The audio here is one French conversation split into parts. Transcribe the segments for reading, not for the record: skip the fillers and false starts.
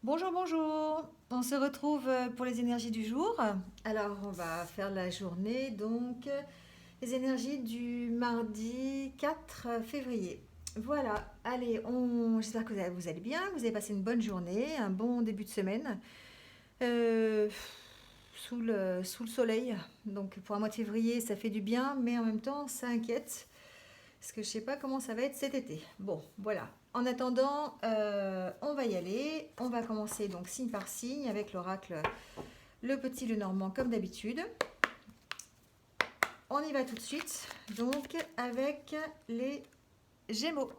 Bonjour, bonjour. On se retrouve pour les énergies du jour. Alors, on va faire la journée, donc, les énergies du mardi 4 février. Voilà, allez, j'espère que vous allez bien, que vous avez passé une bonne journée, un bon début de semaine, euh, sous le soleil. Donc, pour un mois de février, ça fait du bien, mais en même temps, ça inquiète. Parce que je sais pas comment ça va être cet été. Bon, voilà. En attendant, on va y aller. On va commencer donc signe par signe avec l'oracle Le Petit Le Normand comme d'habitude. On y va tout de suite. Donc avec les Gémeaux.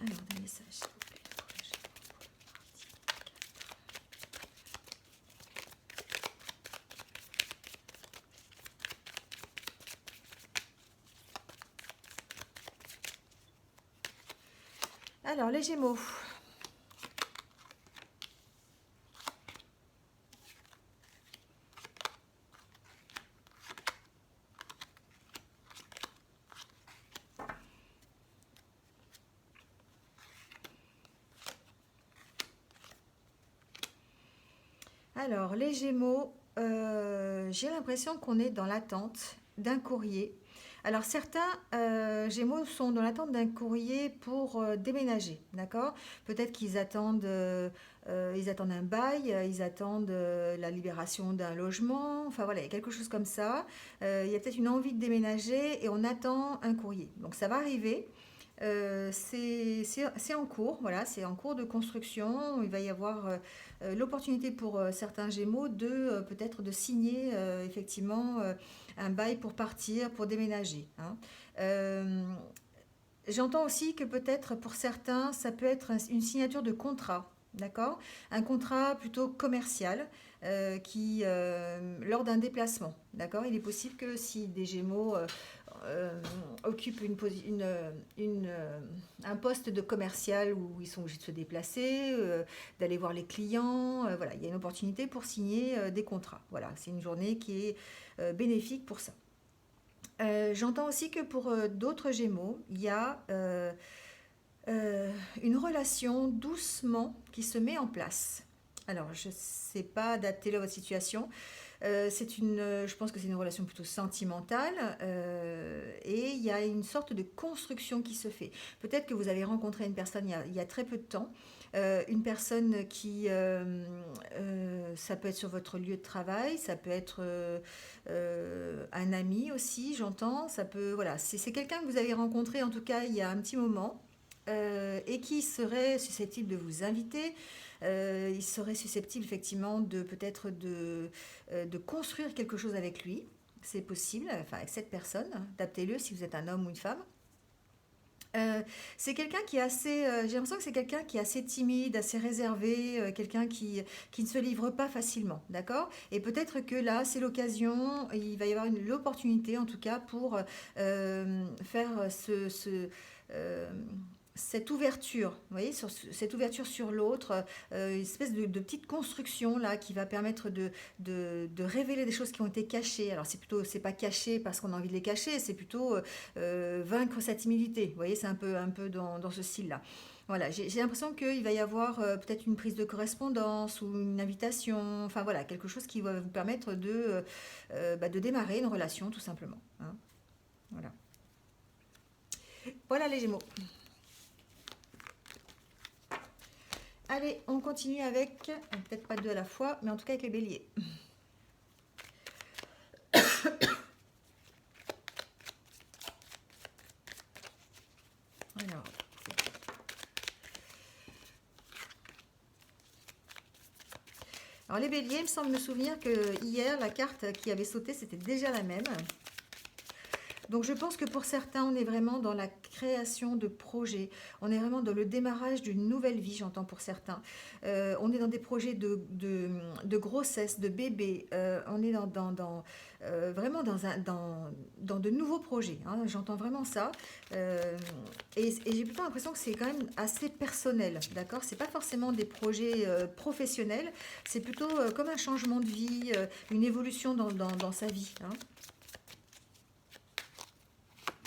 Alors des messages s'il vous plaît pour les Gémeaux pour le mardi 4. Alors les Gémeaux. Alors les Gémeaux, j'ai l'impression qu'on est dans l'attente d'un courrier. Alors certains Gémeaux sont dans l'attente d'un courrier pour déménager, d'accord? Peut-être ils attendent un bail, ils attendent la libération d'un logement, enfin voilà, il y a quelque chose comme ça. Il y a peut-être une envie de déménager et on attend un courrier. Donc ça va arriver. C'est en cours, voilà, c'est en cours de construction. Il va y avoir l'opportunité pour certains Gémeaux de peut-être de signer effectivement un bail pour partir, pour déménager, hein. Euh, J'entends aussi que peut-être pour certains, ça peut être une signature de contrat, d'accord? Un contrat plutôt commercial lors d'un déplacement, d'accord? Il est possible que si des Gémeaux occupent un poste de commercial où ils sont obligés de se déplacer, d'aller voir les clients, voilà, il y a une opportunité pour signer des contrats. Voilà, c'est une journée qui est bénéfique pour ça. J'entends aussi que pour d'autres Gémeaux, il y a une relation doucement qui se met en place. Alors, je ne sais pas adapter là votre situation. Je pense que c'est une relation plutôt sentimentale et il y a une sorte de construction qui se fait. Peut-être que vous avez rencontré une personne il y a très peu de temps, une personne ça peut être sur votre lieu de travail, ça peut être un ami aussi, j'entends, ça peut, voilà, c'est quelqu'un que vous avez rencontré en tout cas il y a un petit moment et qui serait susceptible de vous inviter. Il serait susceptible effectivement de peut-être de construire quelque chose avec lui. C'est possible, enfin avec cette personne. Adaptez-le si vous êtes un homme ou une femme. C'est quelqu'un qui est assez. J'ai l'impression que c'est quelqu'un qui est assez timide, assez réservé, quelqu'un qui ne se livre pas facilement, d'accord? Et peut-être que là, c'est l'occasion, il va y avoir l'opportunité en tout cas pour faire euh, cette ouverture, vous voyez, cette ouverture sur l'autre, une espèce de petite construction là qui va permettre de révéler des choses qui ont été cachées. Alors c'est pas caché parce qu'on a envie de les cacher, c'est plutôt vaincre sa timidité. Vous voyez, c'est un peu dans ce style-là. Voilà, j'ai l'impression qu'il va y avoir peut-être une prise de correspondance ou une invitation, enfin voilà, quelque chose qui va vous permettre de démarrer une relation tout simplement, hein. Voilà. Voilà les Gémeaux. Allez, on continue avec, peut-être pas deux à la fois, mais en tout cas avec les béliers. Alors, les béliers, il me semble me souvenir que hier, la carte qui avait sauté, c'était déjà la même. Donc je pense que pour certains, on est vraiment dans la création de projets. On est vraiment dans le démarrage d'une nouvelle vie, j'entends pour certains. On est dans des projets de grossesse, de bébé. On est vraiment dans de nouveaux projets, hein. J'entends vraiment ça. Et j'ai plutôt l'impression que c'est quand même assez personnel, d'accord? C'est pas forcément des projets professionnels. C'est plutôt comme un changement de vie, une évolution dans sa vie, hein.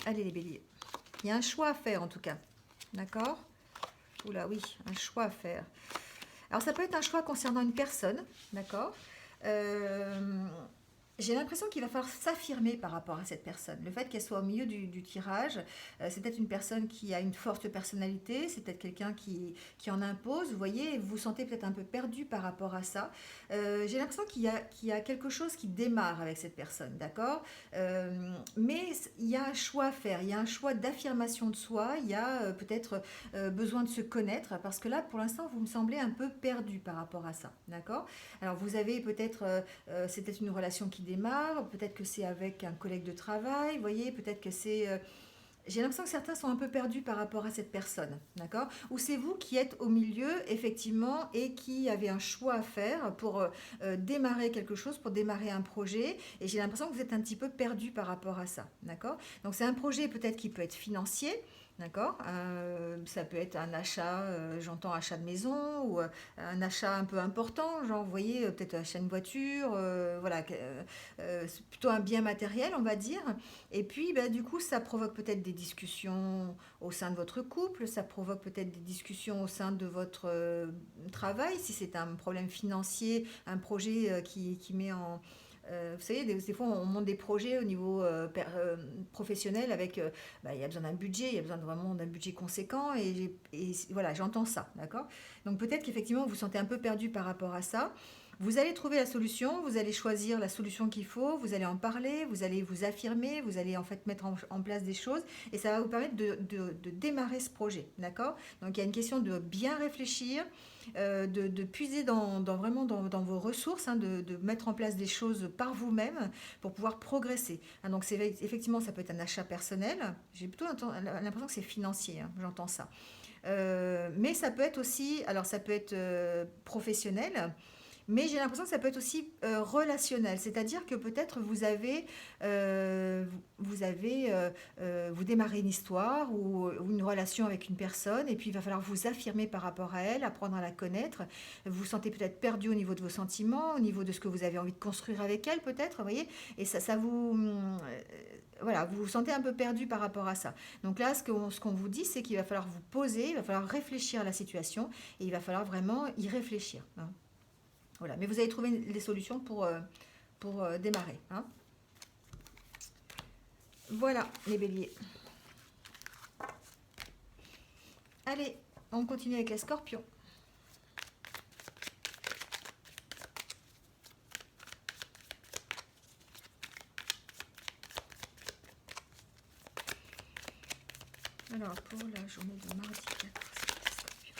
Allez les béliers. Il y a un choix à faire en tout cas. D'accord? Oula, oui, un choix à faire. Alors ça peut être un choix concernant une personne, d'accord. Euh, j'ai l'impression qu'il va falloir s'affirmer par rapport à cette personne. Le fait qu'elle soit au milieu du tirage, c'est peut-être une personne qui a une forte personnalité, c'est peut-être quelqu'un qui en impose, vous voyez, et vous vous sentez peut-être un peu perdu par rapport à ça. J'ai l'impression qu'il y a quelque chose qui démarre avec cette personne, d'accord. Mais il y a un choix à faire, il y a un choix d'affirmation de soi, il y a peut-être besoin de se connaître, parce que là, pour l'instant, vous me semblez un peu perdu par rapport à ça, d'accord. Alors vous avez peut-être c'est peut-être une relation qui démarre, peut-être que c'est avec un collègue de travail, vous voyez, peut-être que c'est... j'ai l'impression que certains sont un peu perdus par rapport à cette personne, d'accord. Ou c'est vous qui êtes au milieu, effectivement, et qui avez un choix à faire pour démarrer quelque chose, pour démarrer un projet, et j'ai l'impression que vous êtes un petit peu perdu par rapport à ça, d'accord. Donc c'est un projet peut-être qui peut être financier, d'accord. Ça peut être un achat, j'entends achat de maison, ou un achat un peu important, genre vous voyez, peut-être acheter une voiture, voilà, c'est plutôt un bien matériel, on va dire. Et puis, bah, du coup, ça provoque peut-être des discussions au sein de votre couple, ça provoque peut-être des discussions au sein de votre travail, si c'est un problème financier, un projet qui met en... vous savez, des fois, on monte des projets au niveau professionnel avec, bah, il y a besoin d'un budget, il y a besoin vraiment d'un budget conséquent, et voilà, j'entends ça, d'accord. Donc peut-être qu'effectivement, vous vous sentez un peu perdu par rapport à ça. Vous allez trouver la solution, vous allez choisir la solution qu'il faut, vous allez en parler, vous allez vous affirmer, vous allez en fait mettre en place des choses, et ça va vous permettre de démarrer ce projet, d'accord. Donc il y a une question de bien réfléchir, de puiser vraiment dans vos ressources, hein, de mettre en place des choses par vous-même pour pouvoir progresser. Hein, donc effectivement, ça peut être un achat personnel, j'ai plutôt l'impression que c'est financier, hein, j'entends ça. Mais ça peut être aussi, alors ça peut être professionnel, mais j'ai l'impression que ça peut être aussi relationnel, c'est-à-dire que peut-être vous démarrez une histoire ou une relation avec une personne, et puis il va falloir vous affirmer par rapport à elle, apprendre à la connaître. Vous vous sentez peut-être perdu au niveau de vos sentiments, au niveau de ce que vous avez envie de construire avec elle, peut-être, vous voyez, et ça vous voilà, vous vous sentez un peu perdu par rapport à ça. Donc là, ce qu'on vous dit, c'est qu'il va falloir vous poser, il va falloir réfléchir à la situation, et il va falloir vraiment y réfléchir, hein. Voilà, mais vous allez trouver les solutions pour démarrer, hein. Voilà, les béliers. Allez, on continue avec les scorpions. Alors, pour la journée de mardi 4, c'est les scorpions.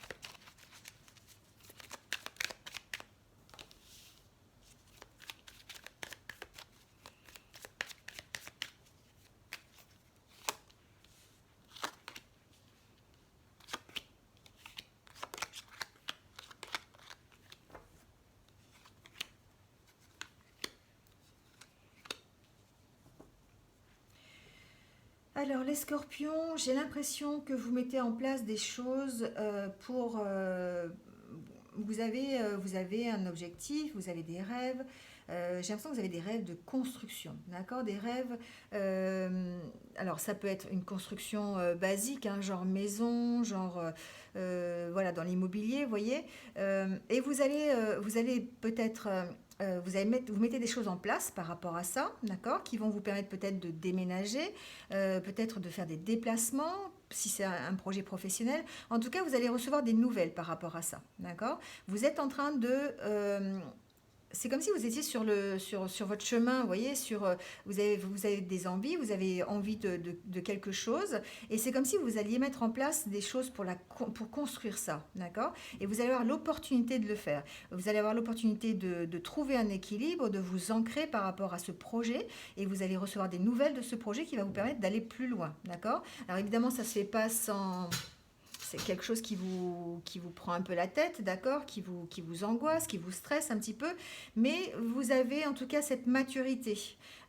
Alors, les scorpions, j'ai l'impression que vous mettez en place des choses pour... vous avez un objectif, vous avez des rêves. J'ai l'impression que vous avez des rêves de construction, d'accord. Des rêves... alors, ça peut être une construction basique, hein, genre maison, genre... voilà, dans l'immobilier, vous voyez. Et vous allez peut-être... vous mettez des choses en place par rapport à ça, d'accord, qui vont vous permettre peut-être de déménager, peut-être de faire des déplacements, si c'est un projet professionnel. En tout cas, vous allez recevoir des nouvelles par rapport à ça, d'accord. Vous êtes en train de... c'est comme si vous étiez sur votre chemin, vous voyez, vous avez des envies, vous avez envie de quelque chose, et c'est comme si vous alliez mettre en place des choses pour construire ça, d'accord. Et vous allez avoir l'opportunité de le faire. Vous allez avoir l'opportunité de trouver un équilibre, de vous ancrer par rapport à ce projet, et vous allez recevoir des nouvelles de ce projet qui va vous permettre d'aller plus loin, d'accord. Alors évidemment, ça ne se fait pas sans... C'est quelque chose qui vous prend un peu la tête, d'accord, qui vous angoisse, qui vous stresse un petit peu, mais vous avez en tout cas cette maturité,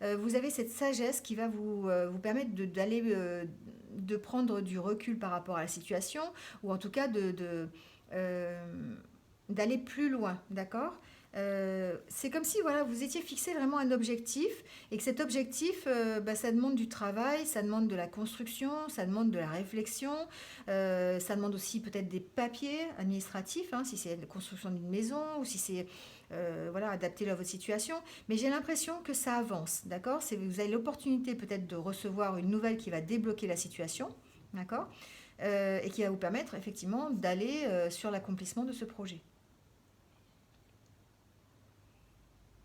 vous avez cette sagesse qui va vous permettre de prendre du recul par rapport à la situation, ou en tout cas euh, d'aller plus loin, d'accord. C'est comme si voilà, vous étiez fixé vraiment un objectif et que cet objectif, bah, ça demande du travail, ça demande de la construction, ça demande de la réflexion, ça demande aussi peut-être des papiers administratifs, hein, si c'est la construction d'une maison ou si c'est voilà, adapté à votre situation. Mais j'ai l'impression que ça avance, d'accord? Vous avez l'opportunité peut-être de recevoir une nouvelle qui va débloquer la situation, d'accord? Et qui va vous permettre effectivement d'aller sur l'accomplissement de ce projet.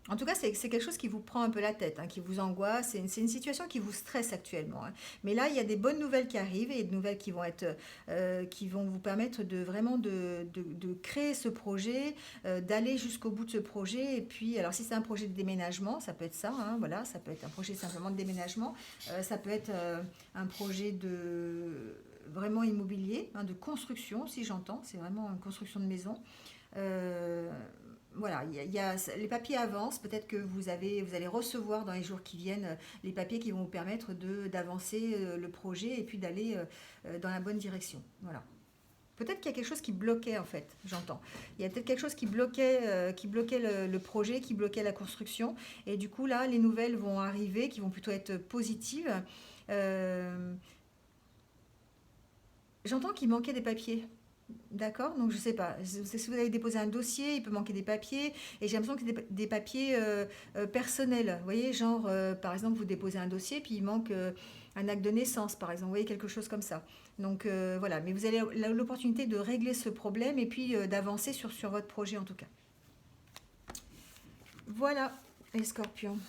En tout cas, c'est quelque chose qui vous prend un peu la tête, hein, qui vous angoisse. C'est une situation qui vous stresse actuellement, hein. Mais là, il y a des bonnes nouvelles qui arrivent et des nouvelles qui vont être, qui vont vous permettre de vraiment de créer ce projet, d'aller jusqu'au bout de ce projet. Et puis, alors si c'est un projet de déménagement, ça peut être ça, hein, voilà, ça peut être un projet simplement de déménagement, ça peut être un projet de vraiment immobilier, hein, de construction, si j'entends. C'est vraiment une construction de maison. Euh, voilà, les papiers avancent. Peut-être que vous allez recevoir dans les jours qui viennent les papiers qui vont vous permettre d'avancer le projet et puis d'aller dans la bonne direction. Voilà. Peut-être qu'il y a quelque chose qui bloquait en fait, j'entends. Il y a peut-être quelque chose qui bloquait le projet, qui bloquait la construction. Et du coup, là, les nouvelles vont arriver, qui vont plutôt être positives. Euh, J'entends qu'il manquait des papiers. D'accord, donc je sais pas. Si vous avez déposé un dossier, il peut manquer des papiers. Et j'ai l'impression que c'est des papiers personnels. Vous voyez, genre, par exemple, vous déposez un dossier, puis il manque un acte de naissance, par exemple. Vous voyez, quelque chose comme ça. Donc voilà, mais vous avez l'opportunité de régler ce problème et puis d'avancer sur votre projet en tout cas. Voilà, les scorpions.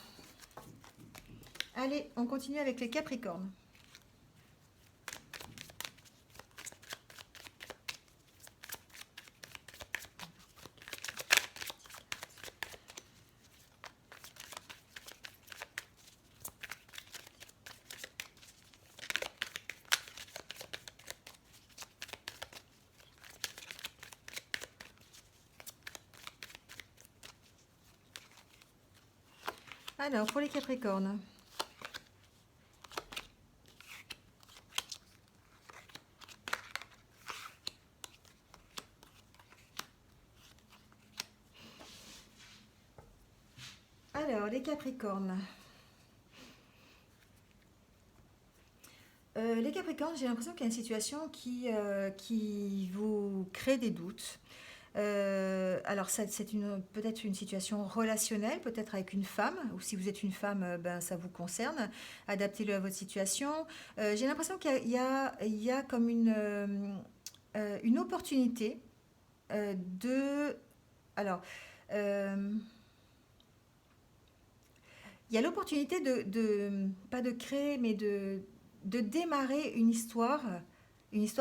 Allez, on continue avec les capricornes. Alors, pour les capricornes. Alors, les capricornes. Les Capricornes, j'ai l'impression qu'il y a une situation qui vous crée des doutes. Alors, c'est peut-être une situation relationnelle, peut-être avec une femme, ou si vous êtes une femme, ben, ça vous concerne. Adaptez-le à votre situation. J'ai l'impression qu'il y a comme une opportunité de... Alors, euh, il y a l'opportunité pas de créer, mais de démarrer une histoire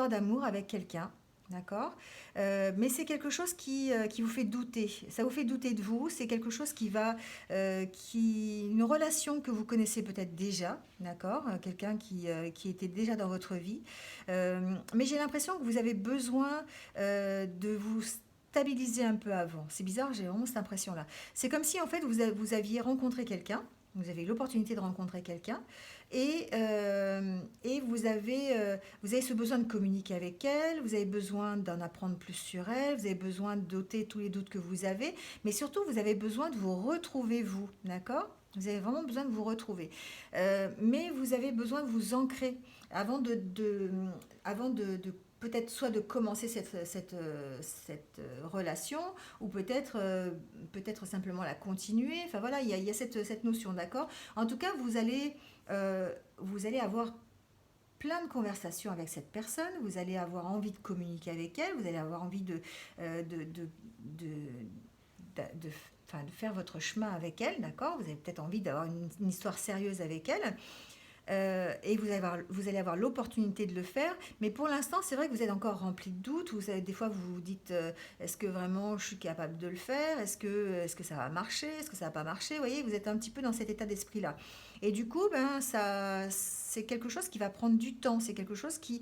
d'amour avec quelqu'un. D'accord. Mais c'est quelque chose qui vous fait douter. Ça vous fait douter de vous. C'est quelque chose une relation que vous connaissez peut-être déjà. D'accord. Quelqu'un qui était déjà dans votre vie. Mais j'ai l'impression que vous avez besoin de vous stabiliser un peu avant. C'est bizarre, j'ai vraiment cette impression-là. C'est comme si en fait vous aviez rencontré quelqu'un, vous avez l'opportunité de rencontrer quelqu'un et vous avez ce besoin de communiquer avec elle, vous avez besoin d'en apprendre plus sur elle, vous avez besoin d'ôter tous les doutes que vous avez, mais surtout vous avez besoin de vous retrouver vous, d'accord. Vous avez vraiment besoin de vous retrouver. Mais vous avez besoin de vous ancrer avant avant de peut-être soit de commencer cette relation ou peut-être simplement la continuer. Enfin voilà, il y a cette notion, d'accord. En tout cas, vous allez avoir plein de conversations avec cette personne, vous allez avoir envie de communiquer avec elle, vous allez avoir envie de, de, enfin, de faire votre chemin avec elle, d'accord. Vous avez peut-être envie d'avoir une histoire sérieuse avec elle. Et vous allez avoir l'opportunité de le faire, mais pour l'instant, c'est vrai que vous êtes encore rempli de doutes. Des fois, vous vous dites est-ce que vraiment je suis capable de le faire, est-ce que ça va marcher, est-ce que ça va pas marcher. Vous voyez, vous êtes un petit peu dans cet état d'esprit-là. Et du coup, ben, c'est quelque chose qui va prendre du temps, c'est quelque chose qui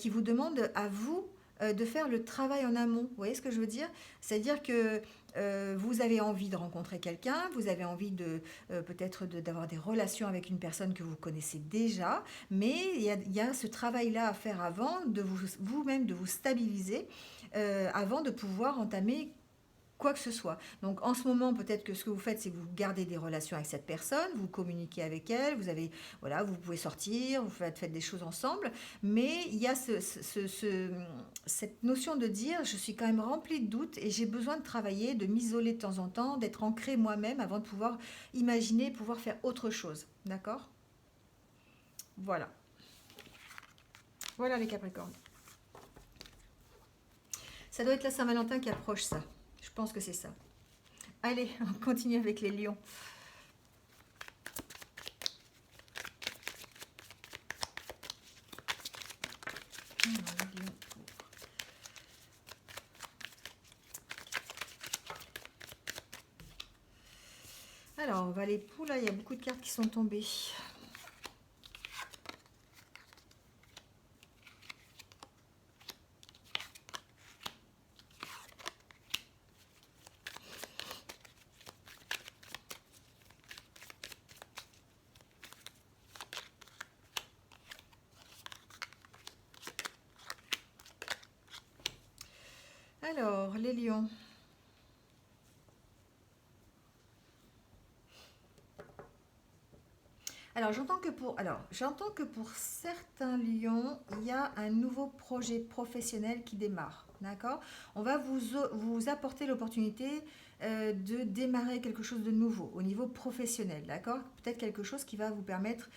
vous demande à vous de faire le travail en amont. Vous voyez ce que je veux dire? C'est-à-dire que vous avez envie de rencontrer quelqu'un, vous avez envie peut-être d'avoir des relations avec une personne que vous connaissez déjà, mais il y a ce travail-là à faire avant, vous-même de vous stabiliser, avant de pouvoir entamer quoi que ce soit. Donc en ce moment, peut-être que ce que vous faites, c'est que vous gardez des relations avec cette personne, vous communiquez avec elle, vous avez, voilà, vous pouvez sortir, faites des choses ensemble, mais il y a cette notion de dire, je suis quand même remplie de doutes et j'ai besoin de travailler, de m'isoler de temps en temps, d'être ancrée moi-même avant de pouvoir imaginer, pouvoir faire autre chose. D'accord? Voilà. Voilà les Capricornes. Ça doit être la Saint-Valentin qui approche ça. Je pense que c'est ça. Allez, on continue avec les lions. Alors, on va aller pour là, il y a beaucoup de cartes qui sont tombées. Alors, les lions. J'entends que pour certains lions, il y a un nouveau projet professionnel qui démarre. D'accord? On va vous apporter l'opportunité de démarrer quelque chose de nouveau au niveau professionnel. D'accord? Peut-être quelque chose qui va vous permettre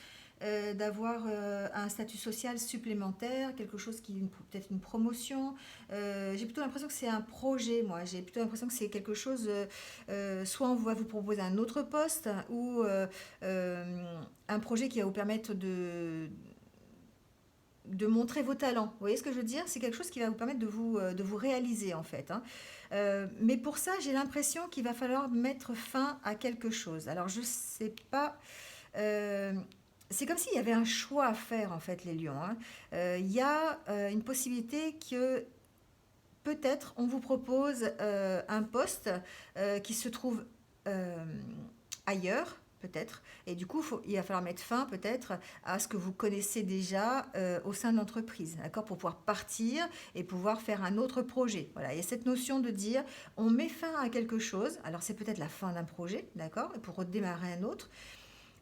d'avoir un statut social supplémentaire, quelque chose qui, peut-être une promotion. J'ai plutôt l'impression que c'est un projet, moi. J'ai plutôt l'impression que c'est quelque chose, soit on va vous proposer un autre poste, ou un projet qui va vous permettre de montrer vos talents. Vous voyez ce que je veux dire? C'est quelque chose qui va vous permettre de vous réaliser, en fait. Hein. Mais pour ça, j'ai l'impression qu'il va falloir mettre fin à quelque chose. Alors, je sais pas... euh, c'est comme s'il y avait un choix à faire, en fait, les lions. Hein. Il y a une possibilité que peut-être on vous propose un poste qui se trouve euh, ailleurs, peut-être, et du coup, il va falloir mettre fin peut-être à ce que vous connaissez déjà au sein de l'entreprise, d'accord, pour pouvoir partir et pouvoir faire un autre projet. Voilà, il y a cette notion de dire, on met fin à quelque chose, alors c'est peut-être la fin d'un projet, d'accord, pour redémarrer un autre,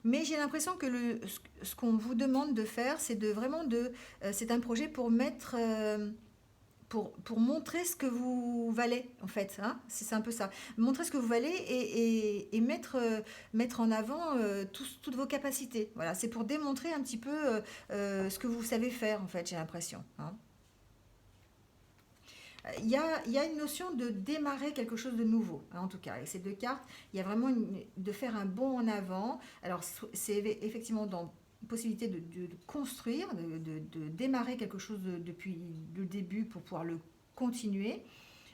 mais j'ai l'impression que ce qu'on vous demande de faire, c'est de vraiment c'est un projet pour mettre pour montrer ce que vous valez, en fait. Hein, c'est un peu ça. Montrer ce que vous valez et mettre, mettre en avant toutes vos capacités. Voilà, c'est pour démontrer un petit peu ce que vous savez faire, en fait, j'ai l'impression. Hein. Il y a une notion de démarrer quelque chose de nouveau, hein, en tout cas. Avec ces deux cartes, il y a vraiment de faire un bond en avant. Alors, c'est effectivement dans possibilité de construire, de démarrer quelque chose depuis le début pour pouvoir le continuer.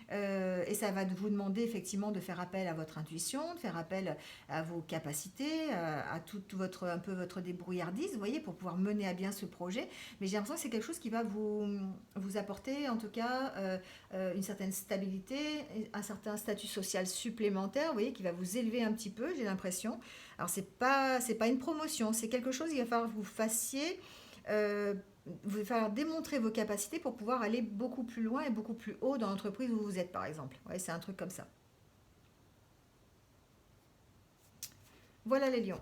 Et ça va vous demander effectivement de faire appel à votre intuition, de faire appel à vos capacités, à toute un peu votre débrouillardise, vous voyez, pour pouvoir mener à bien ce projet. Mais j'ai l'impression que c'est quelque chose qui va vous apporter, en tout cas, une certaine stabilité, un certain statut social supplémentaire, vous voyez, qui va vous élever un petit peu, j'ai l'impression. Alors, c'est pas une promotion, c'est quelque chose qu'il va falloir que vous fassiez euh, vous va falloir démontrer vos capacités pour pouvoir aller beaucoup plus loin et beaucoup plus haut dans l'entreprise où vous êtes, par exemple. Ouais, c'est un truc comme ça. Voilà les lions.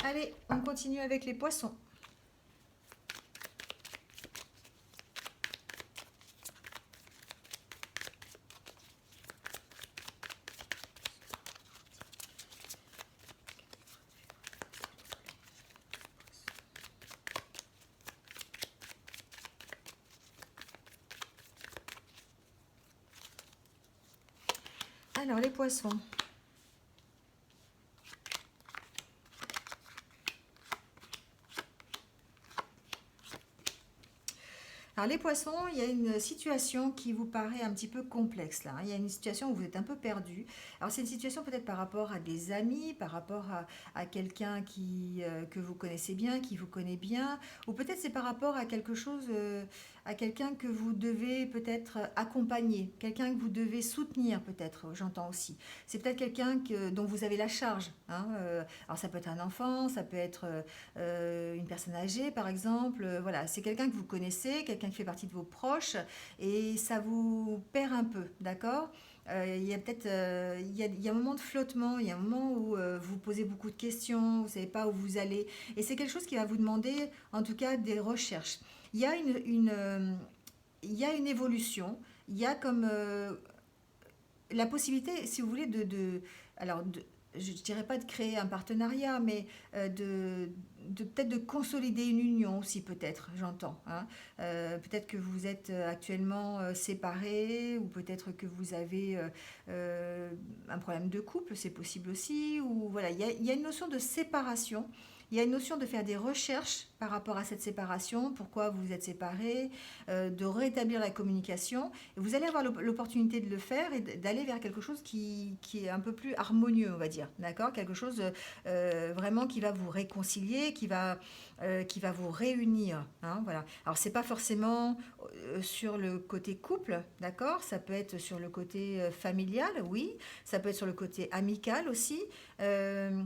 Allez, on continue avec les poissons. Alors, les poissons. Alors les poissons, il y a une situation qui vous paraît un petit peu complexe là. Hein. Il y a une situation où vous êtes un peu perdu. Alors c'est une situation peut-être par rapport à des amis, par rapport à quelqu'un que vous connaissez bien, qui vous connaît bien, ou peut-être c'est par rapport à quelque chose, à quelqu'un que vous devez peut-être accompagner, quelqu'un que vous devez soutenir peut-être, j'entends aussi. C'est peut-être quelqu'un dont vous avez la charge. Hein. Alors ça peut être un enfant, ça peut être une personne âgée par exemple. Voilà, c'est quelqu'un que vous connaissez, quelqu'un quelqu'un qui fait partie de vos proches, et ça vous perd un peu, d'accord? Il y a peut-être il y a un moment de flottement, il y a un moment où vous posez beaucoup de questions, vous ne savez pas où vous allez, et c'est quelque chose qui va vous demander en tout cas des recherches. Il y a il y a une évolution, il y a comme la possibilité, si vous voulez, alors je ne dirais pas de créer un partenariat, mais peut-être de consolider une union aussi, peut-être, j'entends, hein. Peut-être que vous êtes actuellement séparés, ou peut-être que vous avez un problème de couple, c'est possible aussi, ou voilà, il y a une notion de séparation. Il y a une notion de faire des recherches par rapport à cette séparation, pourquoi vous vous êtes séparés, de rétablir la communication. Et vous allez avoir l'opportunité de le faire et d'aller vers quelque chose qui est un peu plus harmonieux, on va dire, d'accord? Quelque chose vraiment qui va vous réconcilier, qui va vous réunir, hein, voilà. Alors, c'est pas forcément sur le côté couple, d'accord? Ça peut être sur le côté familial, oui. Ça peut être sur le côté amical aussi. Euh,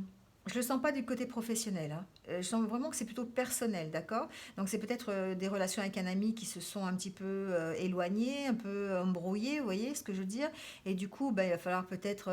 je le sens pas du côté professionnel, hein. Je sens vraiment que c'est plutôt personnel, d'accord? Donc c'est peut-être des relations avec un ami qui se sont un petit peu éloignées, un peu embrouillées, vous voyez ce que je veux dire? Et du coup, bah, il va falloir peut-être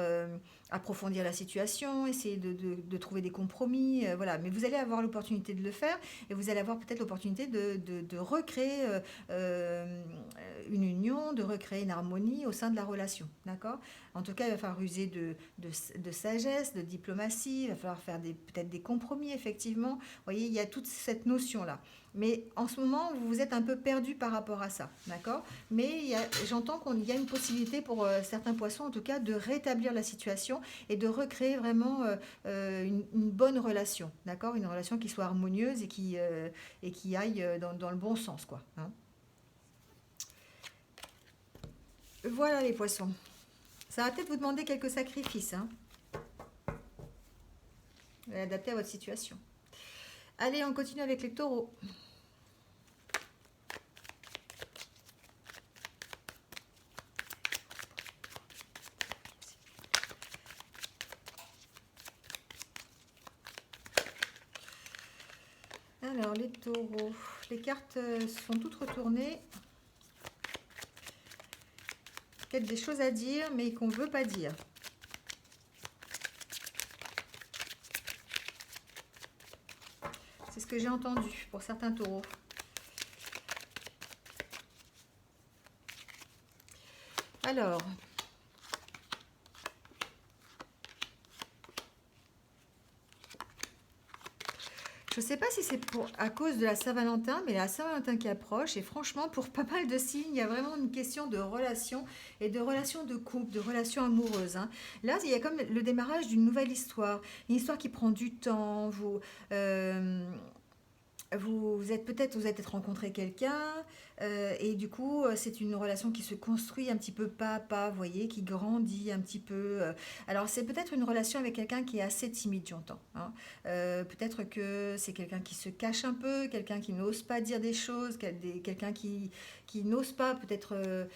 approfondir la situation, essayer de trouver des compromis, voilà. Mais vous allez avoir l'opportunité de le faire, et vous allez avoir peut-être l'opportunité de recréer une union, de recréer une harmonie au sein de la relation, d'accord? En tout cas, il va falloir user de sagesse, de diplomatie, il va falloir faire peut-être des compromis, effectivement. Vous voyez, il y a toute cette notion-là. Mais en ce moment, vous êtes un peu perdu par rapport à ça, d'accord? Mais j'entends qu'il y a une possibilité pour certains poissons, en tout cas, de rétablir la situation et de recréer vraiment une bonne relation, d'accord? Une relation qui soit harmonieuse et qui aille dans le bon sens, quoi, hein. Voilà les poissons. Ça va peut-être vous demander quelques sacrifices, hein, adaptés à votre situation. Allez, on continue avec les taureaux. Alors, les taureaux, les cartes sont toutes retournées. Peut-être des choses à dire, mais qu'on ne veut pas dire. C'est ce que j'ai entendu pour certains taureaux. Alors, je ne sais pas si c'est à cause de la Saint-Valentin, mais la Saint-Valentin qui approche, et franchement, pour pas mal de signes, il y a vraiment une question de relation, et de relation de couple, de relation amoureuse, hein. Là, il y a comme le démarrage d'une nouvelle histoire, une histoire qui prend du temps. Euh, vous êtes rencontré quelqu'un, et du coup c'est une relation qui se construit un petit peu pas à pas, vous voyez, qui grandit un petit peu. Alors c'est peut-être une relation avec quelqu'un qui est assez timide, j'entends, hein. Peut-être que c'est quelqu'un qui se cache un peu, quelqu'un qui n'ose pas dire des choses, quelqu'un qui n'ose pas peut-être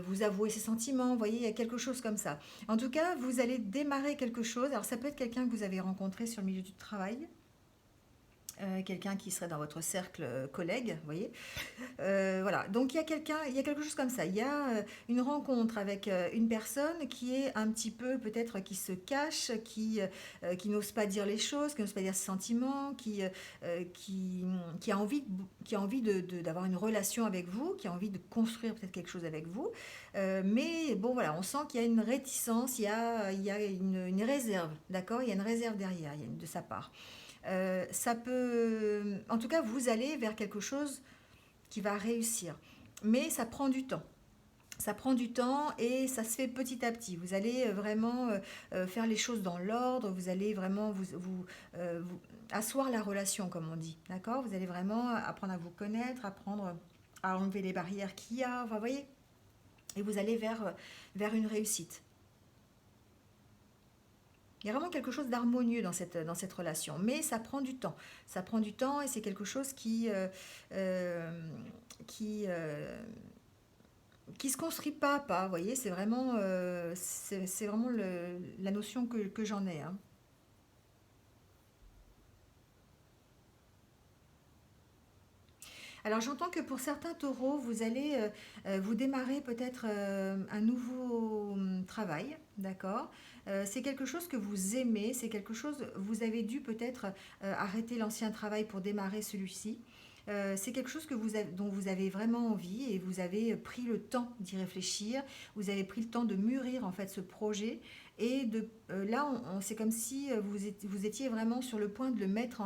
vous avouer ses sentiments, vous voyez, il y a quelque chose comme ça. En tout cas, vous allez démarrer quelque chose. Alors ça peut être quelqu'un que vous avez rencontré sur le milieu du travail, quelqu'un qui serait dans votre cercle collègue, vous voyez. Voilà, donc il y a quelque chose comme ça. Il y a une rencontre avec une personne qui est un petit peu, peut-être, qui se cache, qui n'ose pas dire les choses, qui n'ose pas dire ses sentiments, qui a envie, d'avoir une relation avec vous, qui a envie de construire peut-être quelque chose avec vous. Mais bon, voilà, on sent qu'il y a une réticence, il y a une réserve, d'accord? Il y a une réserve derrière, de sa part. Ça peut, en tout cas, vous allez vers quelque chose qui va réussir. Mais ça prend du temps. Ça prend du temps et ça se fait petit à petit. Vous allez vraiment faire les choses dans l'ordre. Vous allez vraiment vous asseoir la relation, comme on dit. D'accord? Vous allez vraiment apprendre à vous connaître, apprendre à enlever les barrières qu'il y a. Enfin, vous voyez? Et vous allez vers une réussite. Il y a vraiment quelque chose d'harmonieux dans cette relation, mais ça prend du temps. Ça prend du temps et c'est quelque chose qui, qui se construit pas à pas. Vous voyez, c'est vraiment la notion que j'en ai, hein. Alors j'entends que pour certains taureaux, vous allez vous démarrer peut-être un nouveau travail, d'accord? C'est quelque chose que vous aimez, c'est quelque chose, vous avez dû peut-être arrêter l'ancien travail pour démarrer celui-ci. C'est quelque chose dont vous avez vraiment envie et vous avez pris le temps d'y réfléchir, vous avez pris le temps de mûrir en fait ce projet et là c'est comme si vous étiez vraiment sur le point de le mettre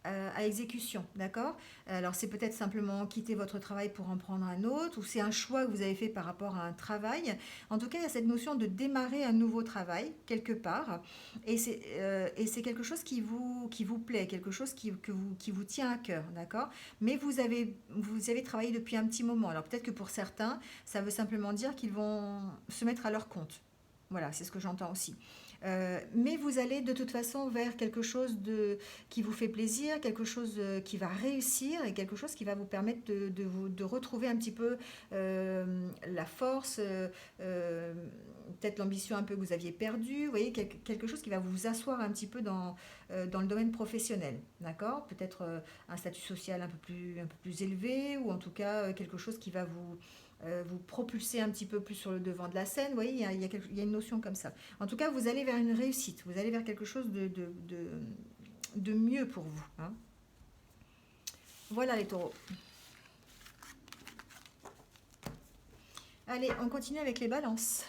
à exécution, d'accord? Alors c'est peut-être simplement quitter votre travail pour en prendre un autre, ou c'est un choix que vous avez fait par rapport à un travail. En tout cas, il y a cette notion de démarrer un nouveau travail quelque part, et c'est quelque chose qui vous plaît, quelque chose qui vous tient à cœur, d'accord? Mais vous avez travaillé depuis un petit moment. Alors peut-être que pour certains, ça veut simplement dire qu'ils vont se mettre à leur compte. Voilà, c'est ce que j'entends aussi. Mais vous allez de toute façon vers quelque chose qui vous fait plaisir, quelque chose qui va réussir et quelque chose qui va vous permettre de retrouver un petit peu la force, peut-être l'ambition un peu que vous aviez perdue, vous voyez, quelque chose qui va vous asseoir un petit peu dans le domaine professionnel, d'accord? Peut-être un statut social un peu plus élevé ou en tout cas quelque chose qui va vous propulser un petit peu plus sur le devant de la scène. Vous voyez, il y a une notion comme ça. En tout cas, vous allez vers une réussite, vous allez vers quelque chose de mieux pour vous, hein. Voilà les taureaux. Allez, on continue avec les balances.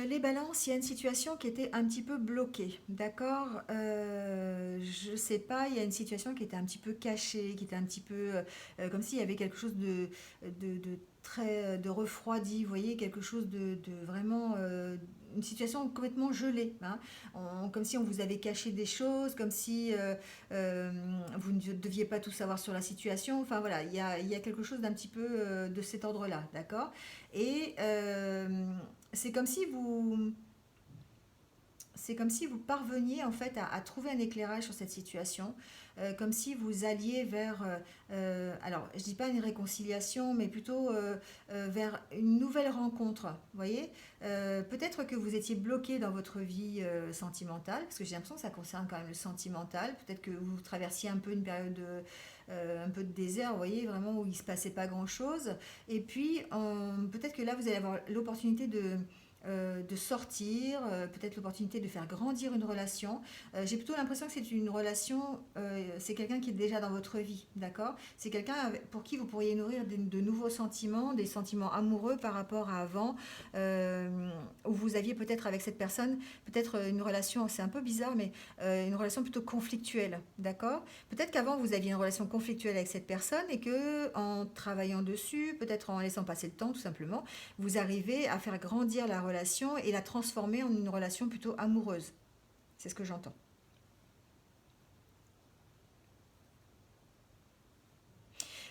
Les balances, il y a une situation qui était un petit peu bloquée, d'accord? Je sais pas, il y a une situation qui était un petit peu cachée, qui était un petit peu comme s'il y avait quelque chose de très de refroidi, vous voyez, quelque chose de vraiment une situation complètement gelée, hein. Comme si on vous avait caché des choses, comme si euh, vous ne deviez pas tout savoir sur la situation. Enfin voilà, il y a quelque chose d'un petit peu de cet ordre-là, d'accord? Et c'est comme si vous, c'est comme si vous parveniez en fait à trouver un éclairage sur cette situation, comme si vous alliez vers, alors je dis pas une réconciliation, mais plutôt vers une nouvelle rencontre. Vous voyez. Peut-être que vous étiez bloqué dans votre vie sentimentale, parce que j'ai l'impression que ça concerne quand même le sentimental. Peut-être que vous traversiez un peu une période un peu de désert, vous voyez, vraiment où il ne se passait pas grand-chose. Et puis, peut-être que là, vous allez avoir l'opportunité de sortir, peut-être l'opportunité de faire grandir une relation. J'ai plutôt l'impression que c'est une relation, c'est quelqu'un qui est déjà dans votre vie, d'accord? C'est quelqu'un pour qui vous pourriez nourrir de nouveaux sentiments, des sentiments amoureux par rapport à avant, où vous aviez peut-être avec cette personne, peut-être une relation, c'est un peu bizarre, mais une relation plutôt conflictuelle, d'accord? Peut-être qu'avant vous aviez une relation conflictuelle avec cette personne et que en travaillant dessus, peut-être en laissant passer le temps tout simplement, vous arrivez à faire grandir la relation et la transformer en une relation plutôt amoureuse. C'est ce que j'entends.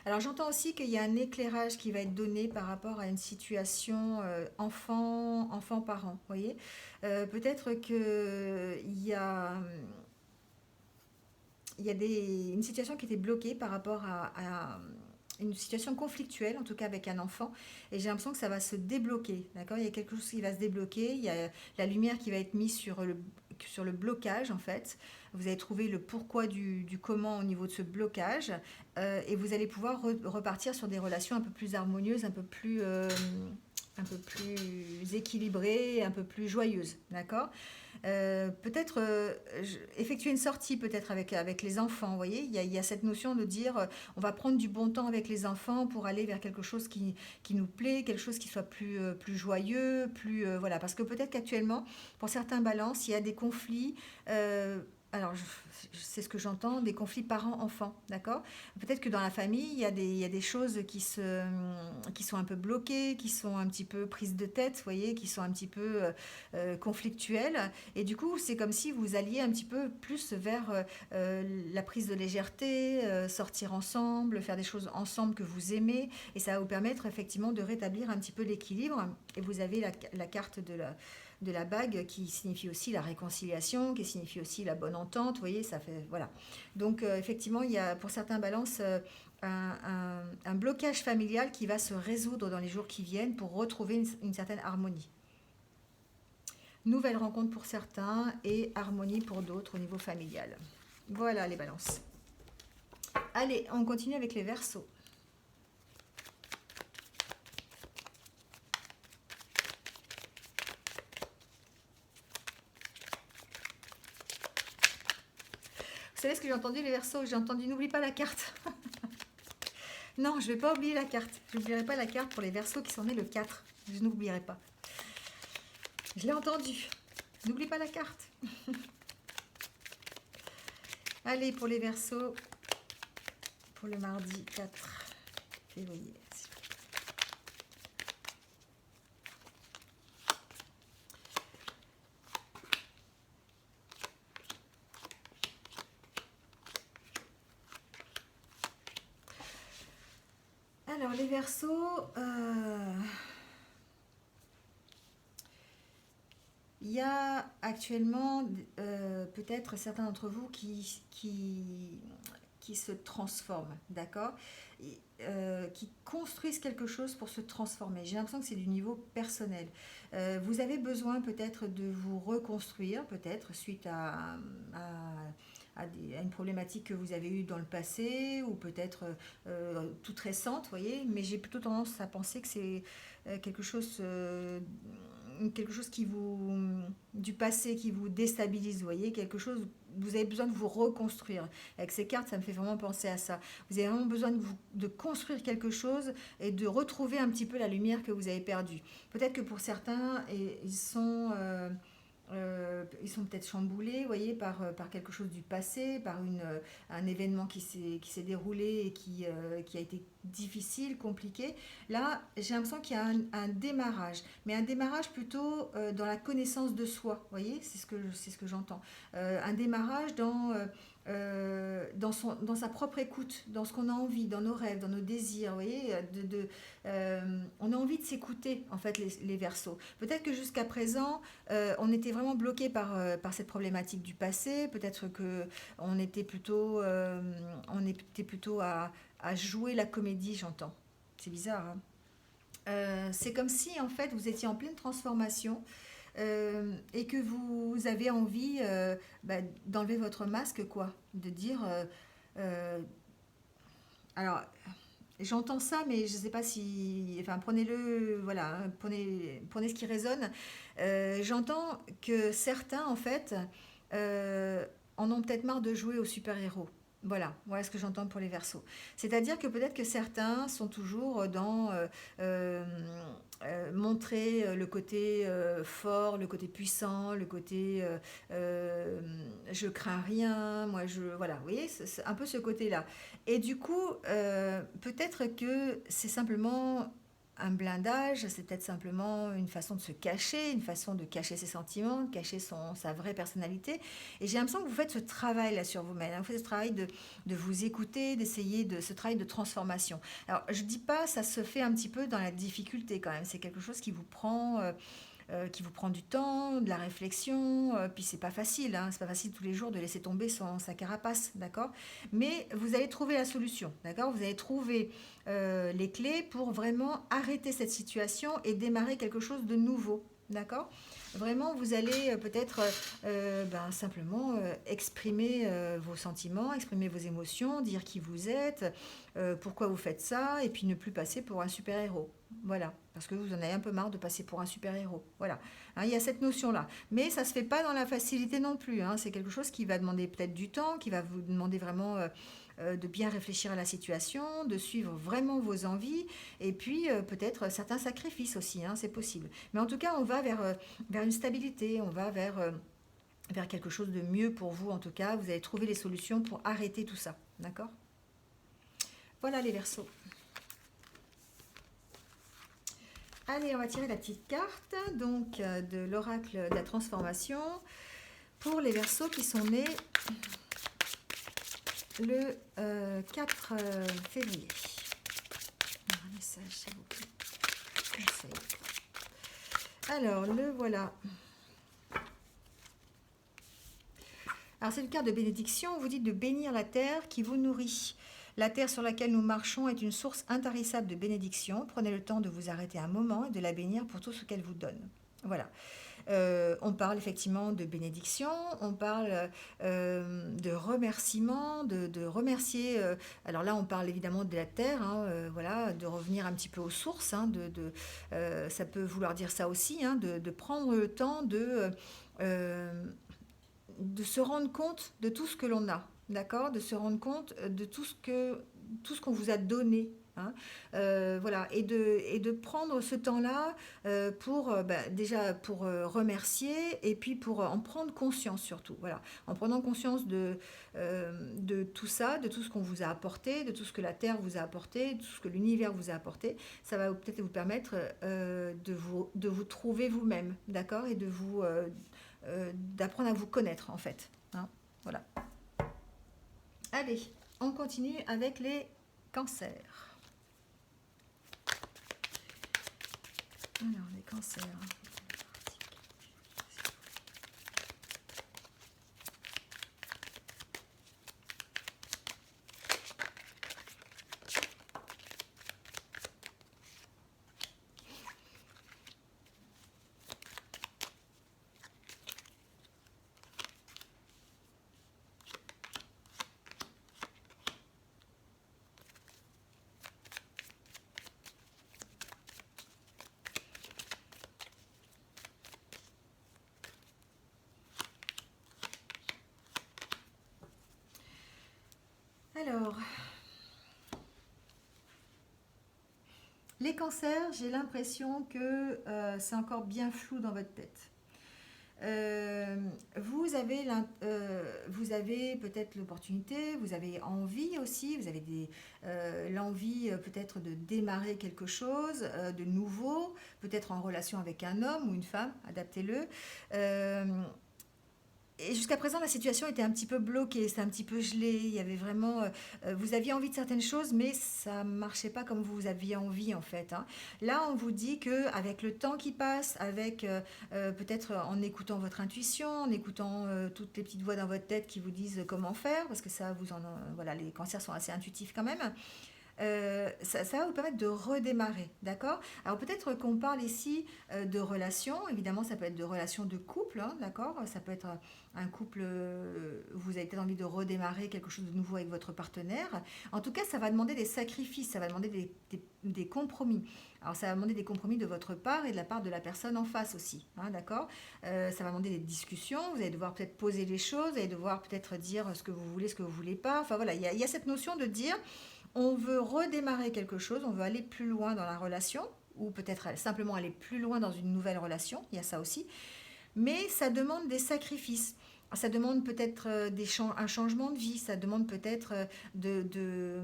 Alors j'entends aussi qu'il y a un éclairage qui va être donné par rapport à une situation enfant-parent, vous voyez. Peut-être il y a une situation qui était bloquée par rapport à une situation conflictuelle, en tout cas avec un enfant, et j'ai l'impression que ça va se débloquer, d'accord? Il y a quelque chose qui va se débloquer, il y a la lumière qui va être mise sur le blocage, en fait. Vous allez trouver le pourquoi du comment au niveau de ce blocage, et vous allez pouvoir repartir sur des relations un peu plus harmonieuses, un peu plus équilibrées, un peu plus joyeuses, d'accord? Peut-être effectuer une sortie peut-être avec les enfants, vous voyez, il y a cette notion de dire on va prendre du bon temps avec les enfants pour aller vers quelque chose qui nous plaît, quelque chose qui soit plus joyeux, plus voilà, parce que peut-être qu'actuellement, pour certains balances, il y a des conflits alors, c'est ce que j'entends, des conflits parents-enfants, d'accord? Peut-être que dans la famille, il y a des choses qui sont un peu bloquées, qui sont un petit peu prises de tête, vous voyez, qui sont un petit peu conflictuelles. Et du coup, c'est comme si vous alliez un petit peu plus vers la prise de légèreté, sortir ensemble, faire des choses ensemble que vous aimez. Et ça va vous permettre effectivement de rétablir un petit peu l'équilibre. Et vous avez la carte de la bague qui signifie aussi la réconciliation, qui signifie aussi la bonne entente, vous voyez, ça fait, voilà. Donc effectivement, il y a pour certains balances un blocage familial qui va se résoudre dans les jours qui viennent pour retrouver une certaine harmonie. Nouvelle rencontre pour certains et harmonie pour d'autres au niveau familial. Voilà les balances. Allez, on continue avec les verseaux. Vous savez ce que j'ai entendu les verseaux? J'ai entendu n'oublie pas la carte. Non, je ne vais pas oublier la carte. Je n'oublierai pas la carte pour les verseaux qui sont nés le 4. Je n'oublierai pas. Je l'ai entendu. N'oublie pas la carte. Allez, pour les verseaux, pour le mardi 4 février. Alors, les verseaux, il y a actuellement peut-être certains d'entre vous qui se transforment, d'accord? Qui construisent quelque chose pour se transformer. J'ai l'impression que c'est du niveau personnel. Vous avez besoin peut-être de vous reconstruire, peut-être suite à une problématique que vous avez eue dans le passé, ou peut-être toute récente, vous voyez, mais j'ai plutôt tendance à penser que c'est quelque chose qui du passé qui vous déstabilise, vous voyez, quelque chose, vous avez besoin de vous reconstruire. Avec ces cartes, ça me fait vraiment penser à ça. Vous avez vraiment besoin de construire quelque chose et de retrouver un petit peu la lumière que vous avez perdue. Peut-être que pour certains, ils sont peut-être chamboulés, vous voyez, par quelque chose du passé, par un événement qui s'est déroulé et qui a été difficile, compliqué. Là, j'ai l'impression qu'il y a un démarrage, mais un démarrage plutôt dans la connaissance de soi, vous voyez, c'est ce que j'entends. Un démarrage dans sa propre écoute, dans ce qu'on a envie, dans nos rêves, dans nos désirs, vous voyez, on a envie de s'écouter, en fait, les Verseaux. Peut-être que jusqu'à présent, on était vraiment bloqué par cette problématique du passé, peut-être que on était plutôt à jouer la comédie, j'entends. C'est bizarre, hein. C'est comme si, en fait, vous étiez en pleine transformation et que vous avez envie d'enlever votre masque, quoi. De dire... alors, j'entends ça, mais je ne sais pas si... Enfin, prenez-le, voilà, hein, prenez ce qui résonne. J'entends que certains, en fait, en ont peut-être marre de jouer aux super-héros. Voilà ce que j'entends pour les Verseaux. C'est-à-dire que peut-être que certains sont toujours dans euh, montrer le côté fort, le côté puissant, le côté je crains rien, moi je... Voilà, vous voyez, c'est un peu ce côté-là. Et du coup, peut-être que c'est simplement un blindage, c'est peut-être simplement une façon de se cacher, une façon de cacher ses sentiments, de cacher sa vraie personnalité. Et j'ai l'impression que vous faites ce travail là sur vous-même, hein. Vous faites ce travail de vous écouter, d'essayer de ce travail de transformation. Alors, je dis pas, ça se fait un petit peu dans la difficulté quand même. C'est quelque chose qui vous prend du temps, de la réflexion, puis c'est pas facile, hein, c'est pas facile tous les jours de laisser tomber sa carapace, d'accord? Mais vous allez trouver la solution, d'accord? Vous allez trouver les clés pour vraiment arrêter cette situation et démarrer quelque chose de nouveau, d'accord? Vraiment, vous allez peut-être simplement exprimer vos sentiments, exprimer vos émotions, dire qui vous êtes, pourquoi vous faites ça, et puis ne plus passer pour un super-héros. Voilà, parce que vous en avez un peu marre de passer pour un super-héros. Voilà, hein, il y a cette notion-là. Mais ça ne se fait pas dans la facilité non plus, hein. C'est quelque chose qui va demander peut-être du temps, qui va vous demander vraiment de bien réfléchir à la situation, de suivre vraiment vos envies, et puis peut-être certains sacrifices aussi, hein, c'est possible. Mais en tout cas, on va vers une stabilité, on va vers vers quelque chose de mieux pour vous en tout cas. Vous allez trouver les solutions pour arrêter tout ça, d'accord? Voilà les Verseaux. Allez, on va tirer la petite carte donc de l'oracle de la transformation pour les Verseaux qui sont nés le 4 février. Un message, s'il vous plaît. Conseil. Alors, le voilà. Alors, c'est une carte de bénédiction. Vous dites de bénir la terre qui vous nourrit. La terre sur laquelle nous marchons est une source intarissable de bénédiction. Prenez le temps de vous arrêter un moment et de la bénir pour tout ce qu'elle vous donne. Voilà. On parle effectivement de bénédiction, on parle de remerciement, de remercier. Alors là, on parle évidemment de la terre, hein, voilà, de revenir un petit peu aux sources. Hein, ça peut vouloir dire ça aussi, hein, de prendre le temps de se rendre compte de tout ce que l'on a, d'accord? De se rendre compte de tout ce qu'on vous a donné. Hein, voilà, et de prendre ce temps-là pour déjà pour remercier et puis pour en prendre conscience surtout. Voilà, en prenant conscience de tout ça, de tout ce qu'on vous a apporté, de tout ce que la Terre vous a apporté, de tout ce que l'univers vous a apporté, ça va peut-être vous permettre de vous trouver vous-même, d'accord? Et d'apprendre à vous connaître en fait. Hein, voilà. Allez, on continue avec les cancers. Alors, les cancers. Alors, les cancers, j'ai l'impression que c'est encore bien flou dans votre tête. Vous avez peut-être l'opportunité, vous avez envie aussi, vous avez l'envie peut-être de démarrer quelque chose de nouveau, peut-être en relation avec un homme ou une femme, adaptez-le. Et jusqu'à présent, la situation était un petit peu bloquée, c'était un petit peu gelé. Il y avait vraiment, vous aviez envie de certaines choses, mais ça ne marchait pas comme vous aviez envie en fait. Hein. Là, on vous dit que avec le temps qui passe, avec peut-être en écoutant votre intuition, en écoutant toutes les petites voix dans votre tête qui vous disent comment faire, parce que ça, voilà, les cancers sont assez intuitifs quand même. Ça va vous permettre de redémarrer, d'accord? Alors peut-être qu'on parle ici de relations, évidemment ça peut être de relations de couple, hein, d'accord? Ça peut être un couple, vous avez peut-être envie de redémarrer quelque chose de nouveau avec votre partenaire. En tout cas, ça va demander des sacrifices, ça va demander des compromis. Alors ça va demander des compromis de votre part et de la part de la personne en face aussi, hein, d'accord? Ça va demander des discussions, vous allez devoir peut-être poser les choses, vous allez devoir peut-être dire ce que vous voulez, ce que vous voulez pas. Enfin voilà, il y a cette notion de dire on veut redémarrer quelque chose, on veut aller plus loin dans la relation, ou peut-être simplement aller plus loin dans une nouvelle relation, il y a ça aussi, mais ça demande des sacrifices. Ça demande peut-être un changement de vie, ça demande peut-être de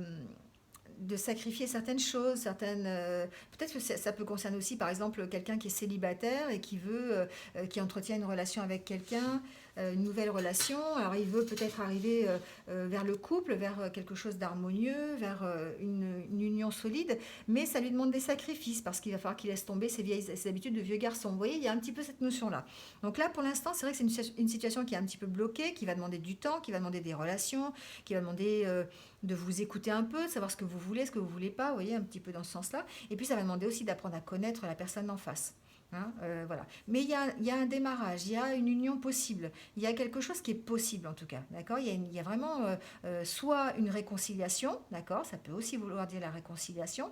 sacrifier certaines choses, peut-être que ça peut concerner aussi par exemple quelqu'un qui est célibataire et qui entretient une relation avec quelqu'un, une nouvelle relation. Alors il veut peut-être arriver vers le couple, vers quelque chose d'harmonieux, vers une union solide, mais ça lui demande des sacrifices parce qu'il va falloir qu'il laisse tomber ses habitudes de vieux garçon. Vous voyez, il y a un petit peu cette notion-là. Donc là, pour l'instant, c'est vrai que c'est une situation qui est un petit peu bloquée, qui va demander du temps, qui va demander des relations, qui va demander de vous écouter un peu, de savoir ce que vous voulez, ce que vous ne voulez pas, vous voyez, un petit peu dans ce sens-là. Et puis ça va demander aussi d'apprendre à connaître la personne en face. Hein, voilà. Mais il y a un démarrage, il y a une union possible, il y a quelque chose qui est possible en tout cas, d'accord? Il y a vraiment soit une réconciliation, d'accord? Ça peut aussi vouloir dire la réconciliation.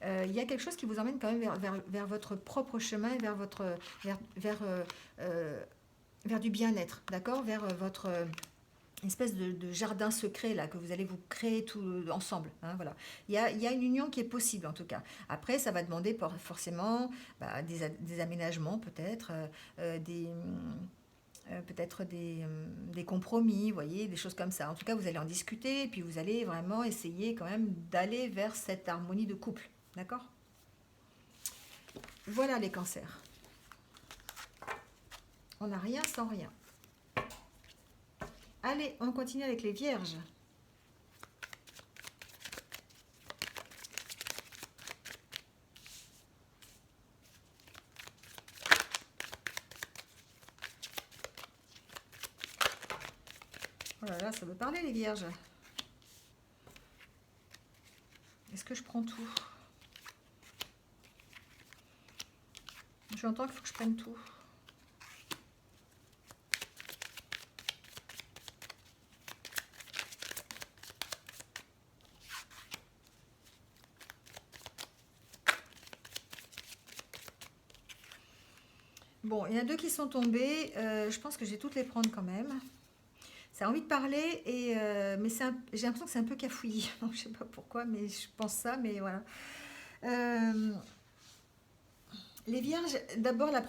Il y a quelque chose qui vous emmène quand même vers votre propre chemin, vers du bien-être, d'accord? Vers votre espèce de jardin secret là que vous allez vous créer tout ensemble. Hein, voilà. Il y a une union qui est possible en tout cas. Après, ça va demander forcément des aménagements peut-être, peut-être des compromis, vous voyez, des choses comme ça. En tout cas, vous allez en discuter et puis vous allez vraiment essayer quand même d'aller vers cette harmonie de couple. D'accord? Voilà les cancers. On n'a rien sans rien. Allez, on continue avec les vierges. Oh là là, ça veut parler les vierges. Est-ce que je prends tout? J'entends qu'il faut que je prenne tout. Bon, il y en a deux qui sont tombées. Je pense que je vais toutes les prendre quand même. Ça a envie de parler, mais j'ai l'impression que c'est un peu cafouillis. Je ne sais pas pourquoi, mais je pense ça, mais voilà. Euh, les vierges, d'abord le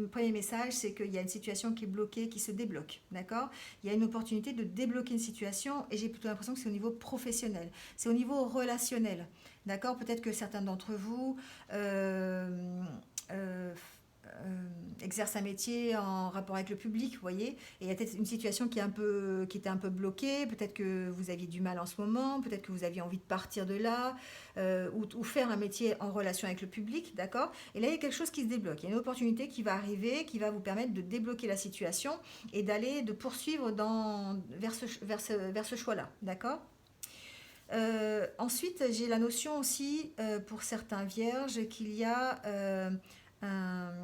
premier message, c'est qu'il y a une situation qui est bloquée, qui se débloque, d'accord? Il y a une opportunité de débloquer une situation et j'ai plutôt l'impression que c'est au niveau professionnel, c'est au niveau relationnel, d'accord? Peut-être que certains d'entre vous euh, euh, exercent un métier en rapport avec le public, vous voyez, et il y a peut-être une situation qui était un peu bloquée, peut-être que vous aviez du mal en ce moment, peut-être que vous aviez envie de partir de là, ou faire un métier en relation avec le public, d'accord? Et là, il y a quelque chose qui se débloque, il y a une opportunité qui va arriver, qui va vous permettre de débloquer la situation et de poursuivre vers ce choix-là, d'accord? Ensuite, j'ai la notion aussi, pour certains vierges, qu'il y a un,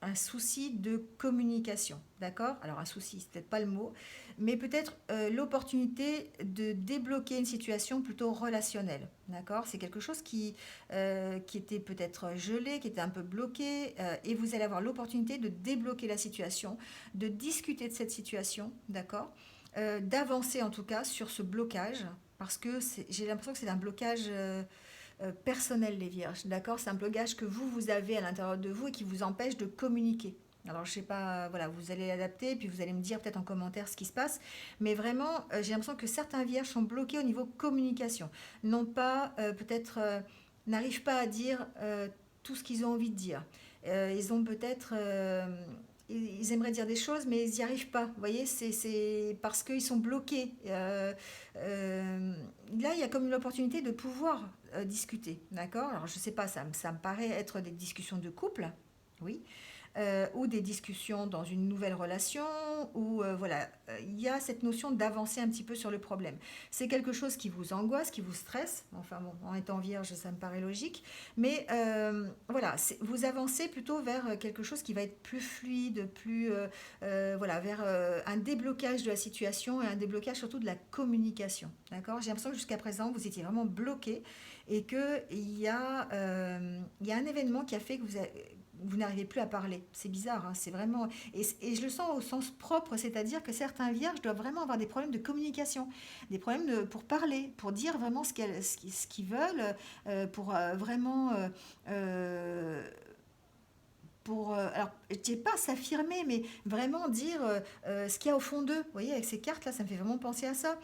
un souci de communication, d'accord? Alors un souci, c'est peut-être pas le mot, mais peut-être l'opportunité de débloquer une situation plutôt relationnelle, d'accord? C'est quelque chose qui était peut-être gelé, qui était un peu bloqué, et vous allez avoir l'opportunité de débloquer la situation, de discuter de cette situation, d'accord? D'avancer en tout cas sur ce blocage, parce que j'ai l'impression que c'est un blocage personnel, les vierges, d'accord? C'est un blocage que vous avez à l'intérieur de vous et qui vous empêche de communiquer. Alors, je sais pas, voilà, vous allez adapter, puis vous allez me dire peut-être en commentaire ce qui se passe. Mais vraiment, j'ai l'impression que certains vierges sont bloqués au niveau communication. Non pas, peut-être, n'arrivent pas à dire tout ce qu'ils ont envie de dire. Ils ont peut-être, ils aimeraient dire des choses, mais ils n'y arrivent pas. Vous voyez, c'est parce qu'ils sont bloqués. Euh, Là, il y a comme une opportunité de pouvoir discuter, d'accord? Alors, je ne sais pas, ça me paraît être des discussions de couple, oui, ou des discussions dans une nouvelle relation, ou voilà, il y a cette notion d'avancer un petit peu sur le problème. C'est quelque chose qui vous angoisse, qui vous stresse, enfin bon, en étant vierge, ça me paraît logique, mais voilà, vous avancez plutôt vers quelque chose qui va être plus fluide, plus, voilà, vers un déblocage de la situation et un déblocage surtout de la communication, d'accord? J'ai l'impression que jusqu'à présent, vous étiez vraiment bloqué et il y a un événement qui a fait que vous n'arrivez plus à parler. C'est bizarre, hein, c'est vraiment... Et je le sens au sens propre, c'est-à-dire que certains vierges doivent vraiment avoir des problèmes de communication, des problèmes pour parler, pour dire vraiment ce qu'ils veulent, pour vraiment... alors, je ne sais pas s'affirmer, mais vraiment dire ce qu'il y a au fond d'eux. Vous voyez, avec ces cartes-là, ça me fait vraiment penser à ça.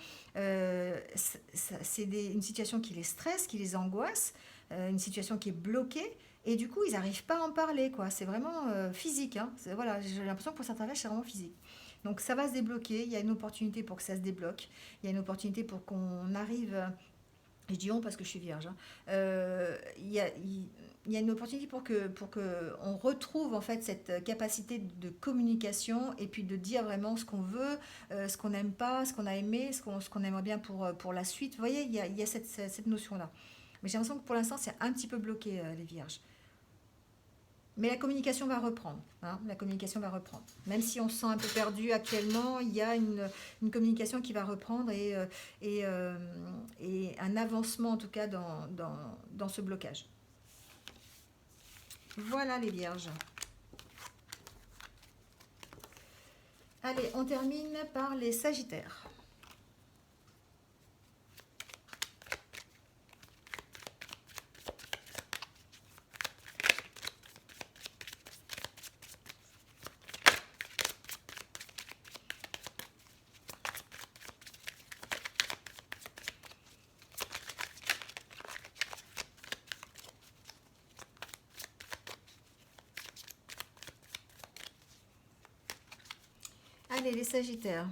C'est une situation qui les stresse, qui les angoisse, une situation qui est bloquée, et du coup, ils n'arrivent pas à en parler, quoi. C'est vraiment physique, hein. Voilà, j'ai l'impression que pour certains c'est vraiment physique. Donc ça va se débloquer, il y a une opportunité pour que ça se débloque, il y a une opportunité pour qu'on arrive, je dis on parce que je suis vierge, hein. Il y a une opportunité pour que on retrouve en fait cette capacité de communication et puis de dire vraiment ce qu'on veut, ce qu'on n'aime pas, ce qu'on a aimé, ce qu'on aimerait bien pour la suite. Vous voyez, il y a cette notion-là. Mais j'ai l'impression que pour l'instant, c'est un petit peu bloqué, les vierges. Mais la communication va reprendre, hein, la communication va reprendre. Même si on se sent un peu perdu actuellement, il y a une communication qui va reprendre et, euh, et un avancement en tout cas dans ce blocage. Voilà les vierges. Allez, on termine par les sagittaires. Allez, les Sagittaires.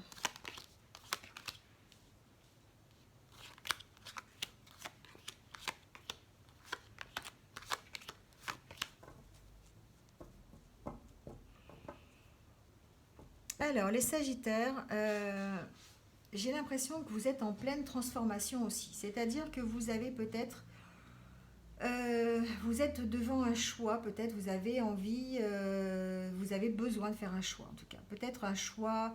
Alors, les Sagittaires, j'ai l'impression que vous êtes en pleine transformation aussi. C'est-à-dire que vous avez peut-être, vous êtes devant un choix, peut-être vous avez envie, vous avez besoin de faire un choix en tout cas. Peut-être un choix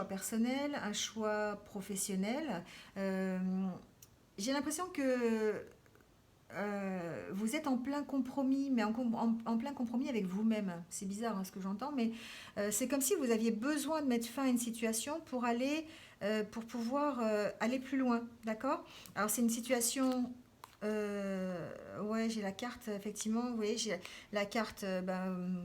personnel, un choix professionnel. Euh, j'ai l'impression que vous êtes en plein compromis, mais en plein compromis avec vous-même. C'est bizarre hein, ce que j'entends, mais c'est comme si vous aviez besoin de mettre fin à une situation pour aller, pour pouvoir aller plus loin, d'accord? Alors c'est une situation, ouais, j'ai la carte, effectivement, vous voyez, j'ai la carte,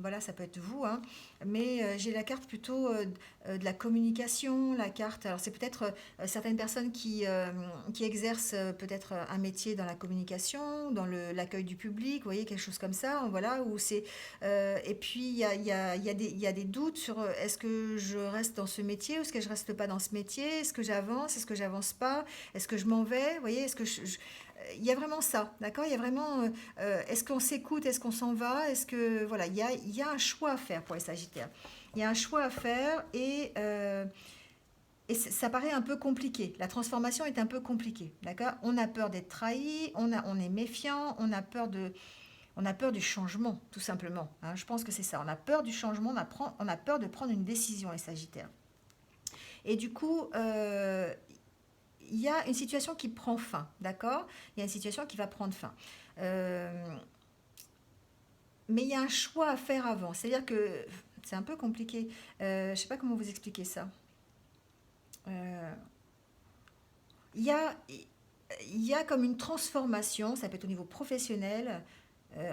voilà, ça peut être vous, hein, mais j'ai la carte plutôt de la communication, la carte, alors c'est peut-être certaines personnes qui exercent peut-être un métier dans la communication, dans l'accueil du public, vous voyez, quelque chose comme ça, hein, voilà, où c'est, et puis il y a des doutes sur est-ce que je reste dans ce métier ou est-ce que je reste pas dans ce métier, est-ce que j'avance pas, est-ce que je m'en vais, vous voyez, est-ce que il y a vraiment ça, d'accord? Il y a vraiment, est-ce qu'on s'écoute, est-ce qu'on s'en va, est-ce que, voilà, il y a un choix à faire pour les Sagittaires. Il y a un choix à faire et ça paraît un peu compliqué. La transformation est un peu compliquée, d'accord? On a peur d'être trahi, on est méfiant, on a peur du changement, tout simplement, hein. Je pense que c'est ça. On a peur du changement, on a peur de prendre une décision, les Sagittaires. Et du coup, il y a une situation qui prend fin, d'accord? Il y a une situation qui va prendre fin. Euh, mais il y a un choix à faire avant. C'est-à-dire que c'est un peu compliqué. Je ne sais pas comment vous expliquer ça. Euh, il y a, il y a comme une transformation, ça peut être au niveau professionnel,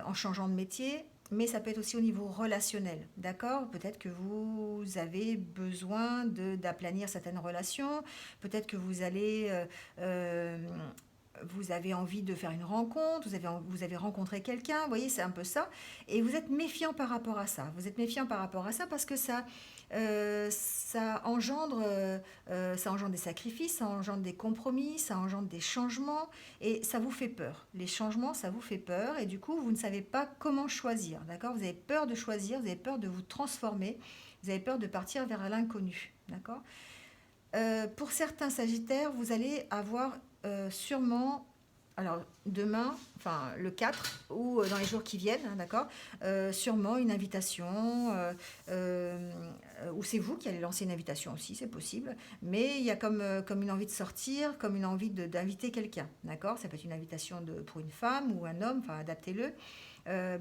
en changeant de métier, mais ça peut être aussi au niveau relationnel, d'accord? Peut-être que vous avez besoin d'aplanir certaines relations, peut-être que euh, vous avez envie de faire une rencontre, vous avez rencontré quelqu'un, vous voyez, c'est un peu ça, et vous êtes méfiant par rapport à ça. Vous êtes méfiant par rapport à ça parce que ça engendre des sacrifices, ça engendre des compromis, ça engendre des changements, et ça vous fait peur. Les changements, ça vous fait peur, et du coup, vous ne savez pas comment choisir, d'accord? Vous avez peur de choisir, vous avez peur de vous transformer, vous avez peur de partir vers l'inconnu, d'accord? Pour certains Sagittaires, vous allez avoir sûrement, alors demain, enfin le 4 ou dans les jours qui viennent, hein, d'accord, sûrement une invitation, ou c'est vous qui allez lancer une invitation aussi, c'est possible, mais il y a comme une envie de sortir, comme une envie d'inviter quelqu'un, d'accord? Ça peut être une invitation pour une femme ou un homme, enfin adaptez-le.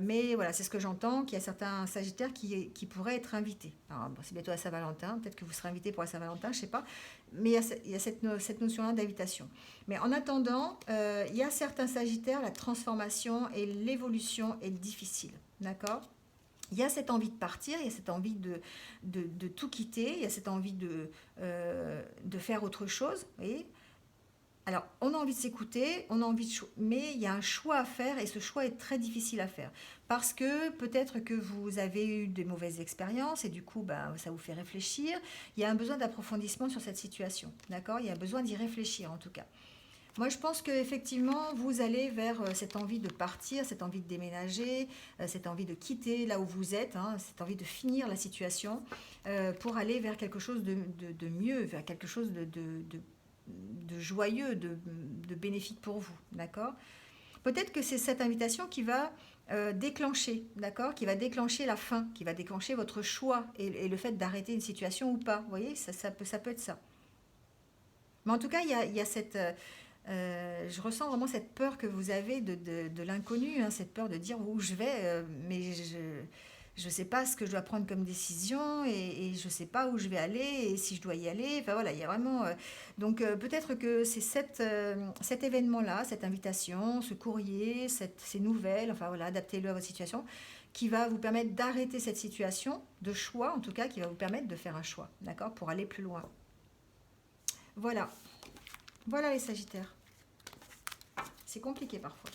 Mais voilà, c'est ce que j'entends, qu'il y a certains Sagittaires qui pourraient être invités. Alors, bon, c'est bientôt la Saint-Valentin, peut-être que vous serez invité pour la Saint-Valentin, je ne sais pas, mais il y a cette notion-là d'invitation. Mais en attendant, il y a certains Sagittaires, la transformation et l'évolution est difficile, d'accord? Il y a cette envie de partir, il y a cette envie de tout quitter, il y a cette envie de faire autre chose, vous voyez. Alors, on a envie de s'écouter, on a envie mais il y a un choix à faire et ce choix est très difficile à faire. Parce que peut-être que vous avez eu des mauvaises expériences et du coup, ben, ça vous fait réfléchir. Il y a un besoin d'approfondissement sur cette situation. D'accord? Il y a besoin d'y réfléchir en tout cas. Moi, je pense qu'effectivement, vous allez vers cette envie de partir, cette envie de déménager, cette envie de quitter là où vous êtes, hein, cette envie de finir la situation pour aller vers quelque chose de mieux, vers quelque chose de joyeux, de bénéfique pour vous, d'accord? Peut-être que c'est cette invitation qui va déclencher, d'accord? Qui va déclencher la fin, qui va déclencher votre choix et le fait d'arrêter une situation ou pas. Vous voyez, ça peut être ça. Mais en tout cas, il y a cette... je ressens vraiment cette peur que vous avez de l'inconnu, hein, cette peur de dire où je vais, mais je ne sais pas ce que je dois prendre comme décision et je ne sais pas où je vais aller et si je dois y aller. Enfin voilà, il y a vraiment... donc peut-être que c'est cet événement-là, cette invitation, ce courrier, ces nouvelles, enfin voilà, adaptez-le à votre situation, qui va vous permettre d'arrêter cette situation de choix, en tout cas, qui va vous permettre de faire un choix, d'accord, pour aller plus loin. Voilà, voilà les Sagittaires. C'est compliqué parfois.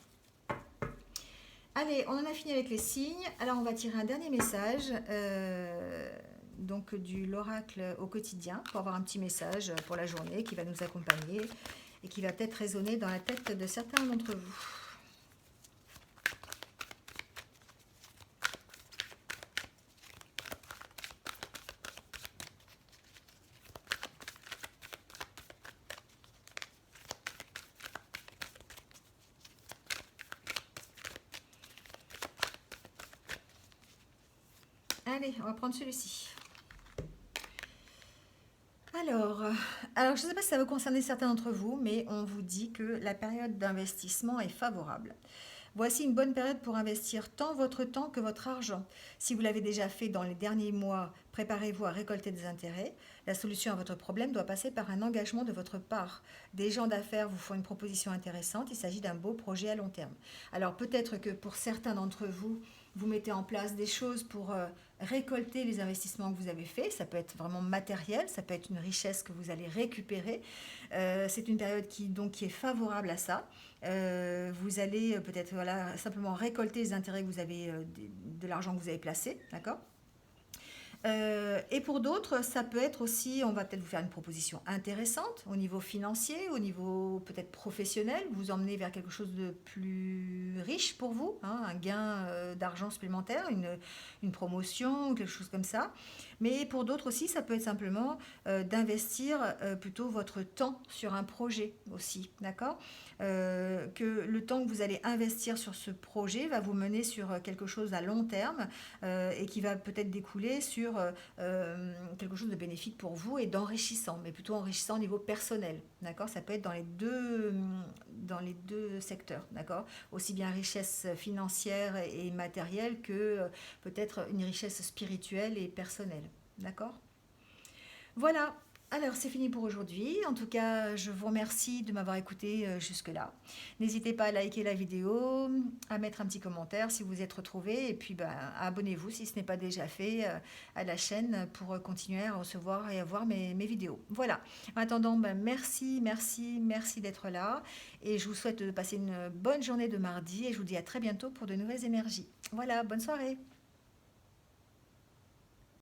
Allez, on en a fini avec les signes. Alors, on va tirer un dernier message. donc du l'oracle au quotidien pour avoir un petit message pour la journée qui va nous accompagner et qui va peut-être résonner dans la tête de certains d'entre vous. Allez, on va prendre celui-ci. Alors, alors, je ne sais pas si ça va concerner certains d'entre vous, mais on vous dit que la période d'investissement est favorable. Voici une bonne période pour investir tant votre temps que votre argent. Si vous l'avez déjà fait dans les derniers mois, préparez-vous à récolter des intérêts. La solution à votre problème doit passer par un engagement de votre part. Des gens d'affaires vous font une proposition intéressante. Il s'agit d'un beau projet à long terme. Alors peut-être que pour certains d'entre vous, vous mettez en place des choses pour récolter les investissements que vous avez faits. Ça peut être vraiment matériel, ça peut être une richesse que vous allez récupérer. C'est une période qui est favorable à ça. Vous allez peut-être voilà, simplement récolter les intérêts que vous avez de l'argent que vous avez placé, d'accord. Et pour d'autres, ça peut être aussi, on va peut-être vous faire une proposition intéressante au niveau financier, au niveau peut-être professionnel, vous emmener vers quelque chose de plus riche pour vous, hein, un gain d'argent supplémentaire, une promotion ou quelque chose comme ça. Mais pour d'autres aussi, ça peut être simplement d'investir plutôt votre temps sur un projet aussi, d'accord. Que le temps que vous allez investir sur ce projet va vous mener sur quelque chose à long terme et qui va peut-être découler sur quelque chose de bénéfique pour vous et d'enrichissant, mais plutôt enrichissant au niveau personnel, d'accord. Ça peut être dans les deux secteurs, d'accord. Aussi bien richesse financière et matérielle que peut-être une richesse spirituelle et personnelle, d'accord. Voilà, alors c'est fini pour aujourd'hui. En tout cas, je vous remercie de m'avoir écouté jusque-là. N'hésitez pas à liker la vidéo, à mettre un petit commentaire si vous êtes retrouvé, et puis abonnez-vous si ce n'est pas déjà fait à la chaîne pour continuer à recevoir et à voir mes vidéos. Voilà, en attendant, merci, merci, merci d'être là, et je vous souhaite de passer une bonne journée de mardi, et je vous dis à très bientôt pour de nouvelles énergies. Voilà, bonne soirée.